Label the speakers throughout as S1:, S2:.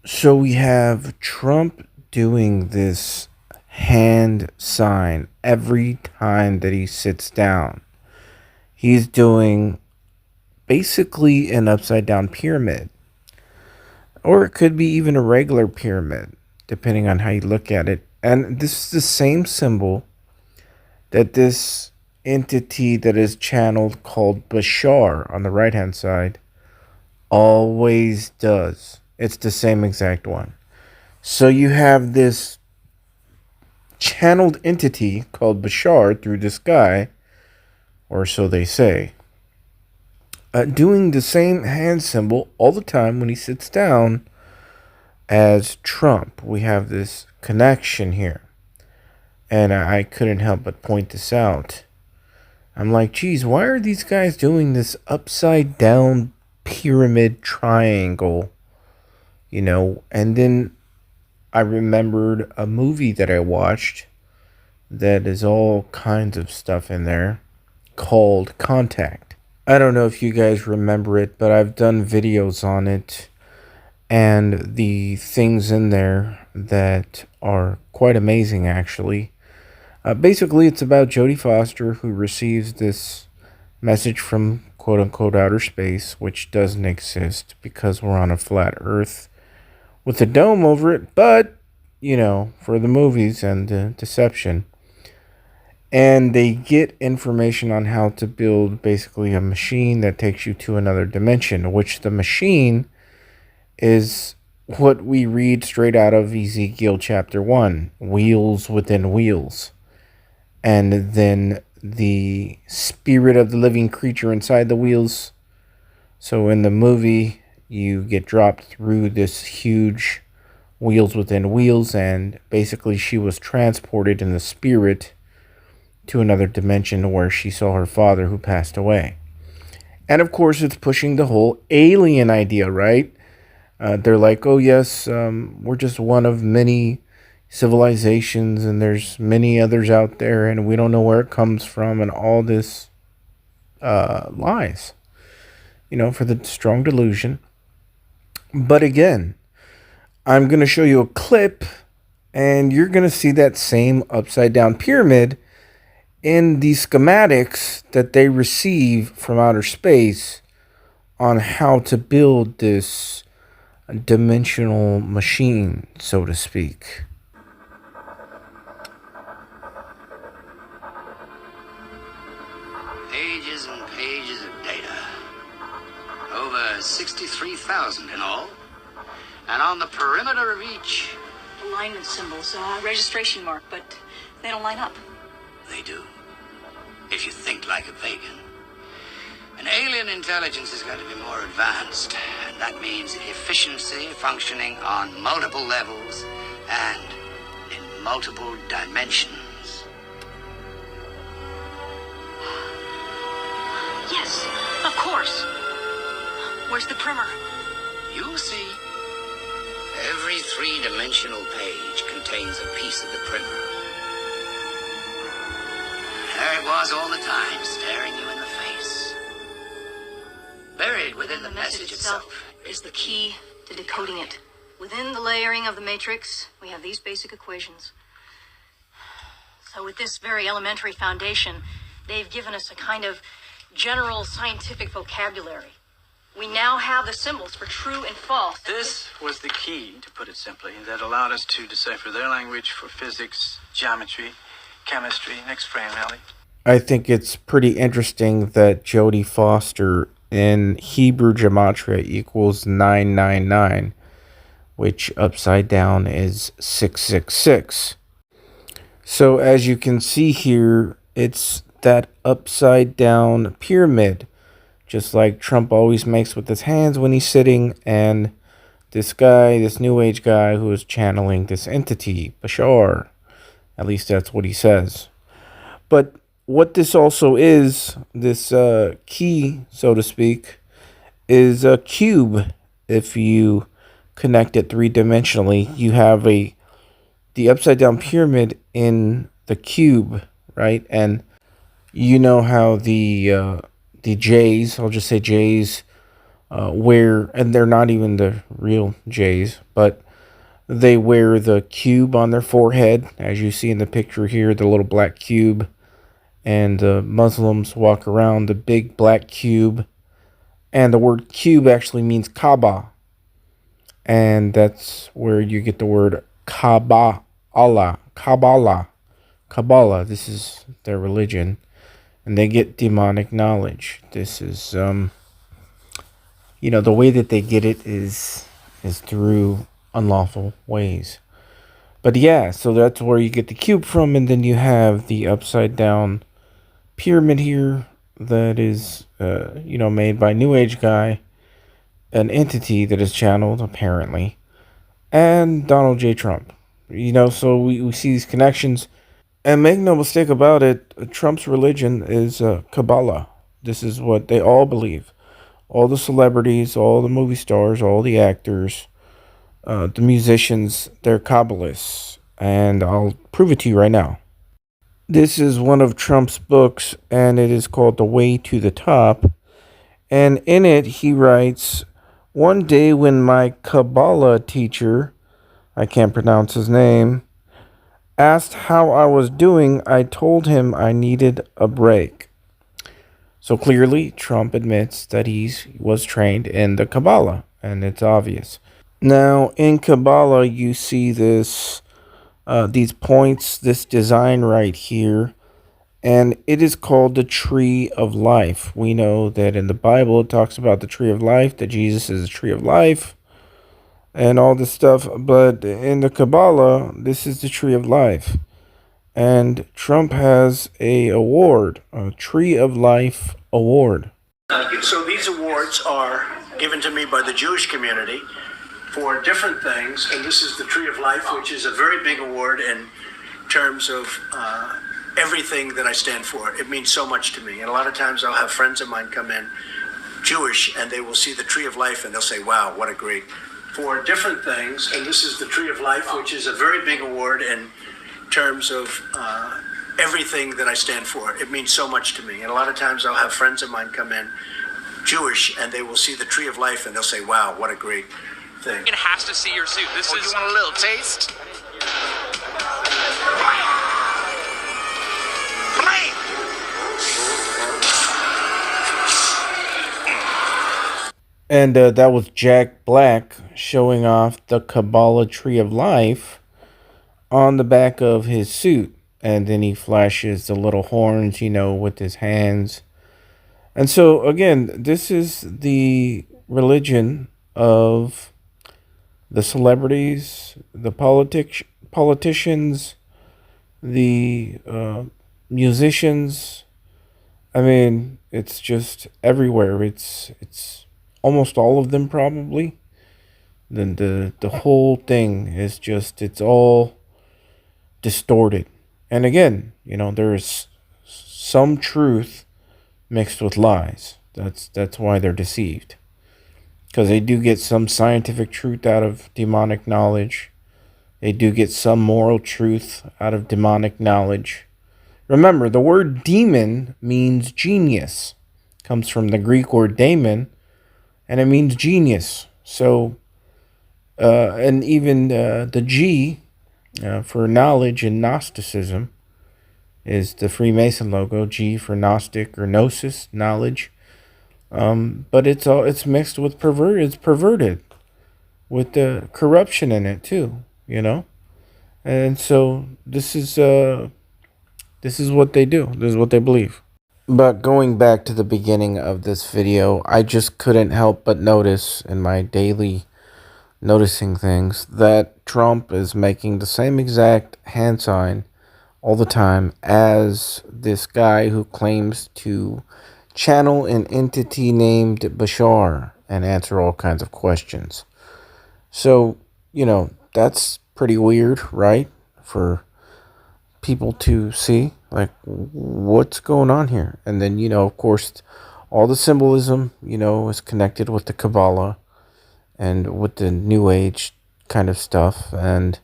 S1: So we have Trump doing this hand sign every time that he sits down. He's doing basically an upside down pyramid, or it could be even a regular pyramid, depending on how you look at it. And this is the same symbol that this entity that is channeled called Bashar on the right hand side always does. It's the same exact one. So you have this channeled entity called Bashar through this guy, or so they say, doing the same hand symbol all the time when he sits down as Trump. We have this connection here. And I couldn't help but point this out. I'm like, geez, why are these guys doing this upside down pyramid triangle? And then I remembered a movie that I watched that is all kinds of stuff in there called Contact. I don't know if you guys remember it, but I've done videos on it and the things in there that are quite amazing, actually. Basically, it's about Jodie Foster, who receives this message from quote unquote outer space, which doesn't exist because we're on a flat Earth with a dome over it, but, for the movies and the deception. And they get information on how to build basically a machine that takes you to another dimension, which the machine is what we read straight out of Ezekiel chapter 1, wheels within wheels. And then the spirit of the living creature inside the wheels. So in the movie, you get dropped through this huge wheels within wheels, and basically she was transported in the spirit to another dimension where she saw her father who passed away. And of course, it's pushing the whole alien idea, right? They're like, oh yes, we're just one of many civilizations, and there's many others out there, and we don't know where it comes from, and all this lies, for the strong delusion. But again, I'm going to show you a clip, and you're going to see that same upside down pyramid in the schematics that they receive from outer space on how to build this dimensional machine, so to speak.
S2: Pages and pages of data. Over 63,000 in all. And on the perimeter of each,
S3: alignment symbols, registration mark, but they don't line up.
S2: They do. If you think like a pagan. An alien intelligence has got to be more advanced, and that means efficiency functioning on multiple levels and in multiple dimensions.
S3: Yes, of course. Where's the primer?
S2: You'll see. Every three-dimensional page contains a piece of the primer. There it was all the time, staring you in the face. Buried within the message itself
S3: is the key to decoding it. Within the layering of the matrix, we have these basic equations. So with this very elementary foundation, they've given us a kind of general scientific vocabulary. We now have the symbols for true and false.
S4: This was the key, to put it simply, that allowed us to decipher their language for physics, geometry, chemistry. Next frame, Ellie.
S1: I think it's pretty interesting that Jodie Foster in Hebrew gematria equals 999, which upside down is 666. So as you can see here, it's that upside down pyramid, just like Trump always makes with his hands when he's sitting, and this guy, this New Age guy who is channeling this entity, Bashar. At least that's what he says. But what this also is, this key, so to speak, is a cube. If you connect it three-dimensionally, you have the upside down pyramid in the cube, right? And you know how the J's, I'll just say J's, wear, and they're not even the real J's, but they wear the cube on their forehead, as you see in the picture here, the little black cube. And the Muslims walk around the big black cube. And the word cube actually means Kaaba. And that's where you get the word Kabbalah. Kabbalah. This is their religion. And they get demonic knowledge. This is, the way that they get it is through unlawful ways. But yeah, so that's where you get the cube from. And then you have the upside down pyramid here that is, made by New Age guy, an entity that is channeled apparently, and Donald J. Trump. So we see these connections, and make no mistake about it, Trump's religion is Kabbalah. This is what they all believe. All the celebrities, all the movie stars, all the actors, the musicians, they're Kabbalists, and I'll prove it to you right now. This is one of Trump's books, and it is called The Way to the Top. And in it, he writes, "One day when my Kabbalah teacher, I can't pronounce his name, asked how I was doing, I told him I needed a break." So clearly, Trump admits that he was trained in the Kabbalah, and it's obvious. Now, in Kabbalah, you see this... these points, this design right here, and it is called the Tree of Life. We know that in the Bible it talks about the Tree of Life, that Jesus is the Tree of Life, and all this stuff, but in the Kabbalah, this is the Tree of Life. And Trump has a award, a Tree of Life award.
S5: So these awards are given to me by the Jewish community for different things, and this is the Tree of Life, which is a very big award in terms of everything that I stand for. It means so much to me, and a lot of times I'll have friends of mine come in, Jewish, and they will see the Tree of Life, and they'll say, wow, what a great... For different things, and this is the Tree of Life, which is a very big award in terms of everything that I stand for. It means so much to me, and a lot of times I'll have friends of mine come in, Jewish, and they will see the Tree of Life, and they'll say, wow, what a great... thing.
S6: It has to see your suit. This is.
S2: You want a little taste?
S1: And that was Jack Black showing off the Kabbalah Tree of Life on the back of his suit. And then he flashes the little horns, with his hands. And so, again, this is the religion of the celebrities, the politicians, the musicians. I mean, it's just everywhere. It's almost all of them probably. Then the whole thing is just, it's all distorted. And again, there's some truth mixed with lies. That's why they're deceived. Because they do get some scientific truth out of demonic knowledge. They do get some moral truth out of demonic knowledge. Remember, the word demon means genius. It comes from the Greek word daemon, and it means genius. So, and even the G for knowledge in Gnosticism is the Freemason logo. G for Gnostic or Gnosis, knowledge. But it's mixed with perverted. It's perverted with the corruption in it too, And so this is what they do. This is what they believe. But going back to the beginning of this video, I just couldn't help but notice in my daily noticing things that Trump is making the same exact hand sign all the time as this guy who claims to channel an entity named Bashar and answer all kinds of questions. So, that's pretty weird, right? For people to see, like, what's going on here? And then, of course, all the symbolism, is connected with the Kabbalah and with the New Age kind of stuff. And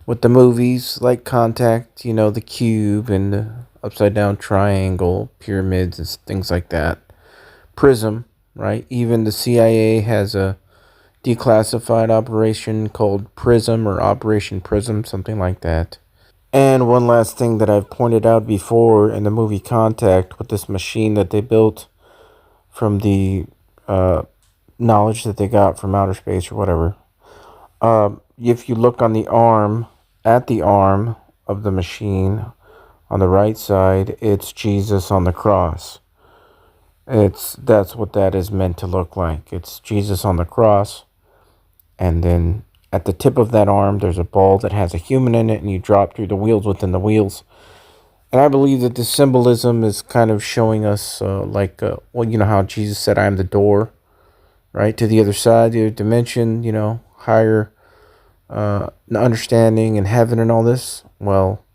S1: with the movies like Contact, the cube and the upside down triangle, pyramids and things like that. Prism, right? Even the CIA has a declassified operation called Prism or Operation Prism, something like that. And one last thing that I've pointed out before in the movie Contact with this machine that they built from the knowledge that they got from outer space or whatever. If you look on the arm, at the arm of the machine on the right side, it's Jesus on the cross. That's what that is meant to look like. It's Jesus on the cross, and then at the tip of that arm, there's a ball that has a human in it, and you drop through the wheels within the wheels. And I believe that this symbolism is kind of showing us, well, you know how Jesus said, "I am the door," right, to the other side, the other dimension, higher understanding in heaven and all this. Well,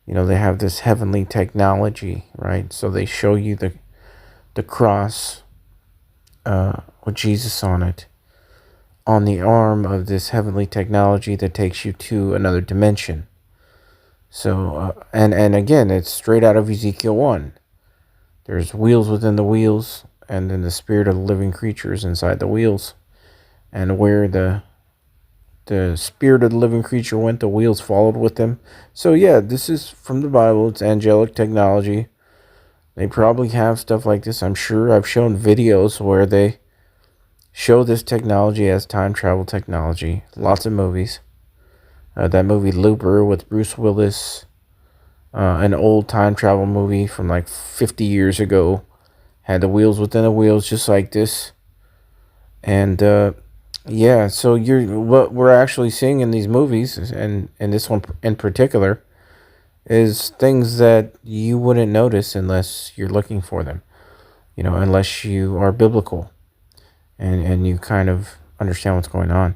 S1: they have this heavenly technology, right? So they show you the cross with Jesus on it, on the arm of this heavenly technology that takes you to another dimension. So, and again, it's straight out of Ezekiel 1. There's wheels within the wheels, and then the spirit of the living creatures inside the wheels. And where the spirit of the living creature went, the wheels followed with them. So yeah, this is from the Bible. It's angelic technology. They probably have stuff like this. I'm sure I've shown videos where they show this technology as time travel technology. Lots of movies. That movie Looper with Bruce Willis, an old time travel movie from like 50 years ago, had the wheels within the wheels just like this. And yeah, so what we're actually seeing in these movies, and this one in particular, is things that you wouldn't notice unless you're looking for them, unless you are biblical and you kind of understand what's going on.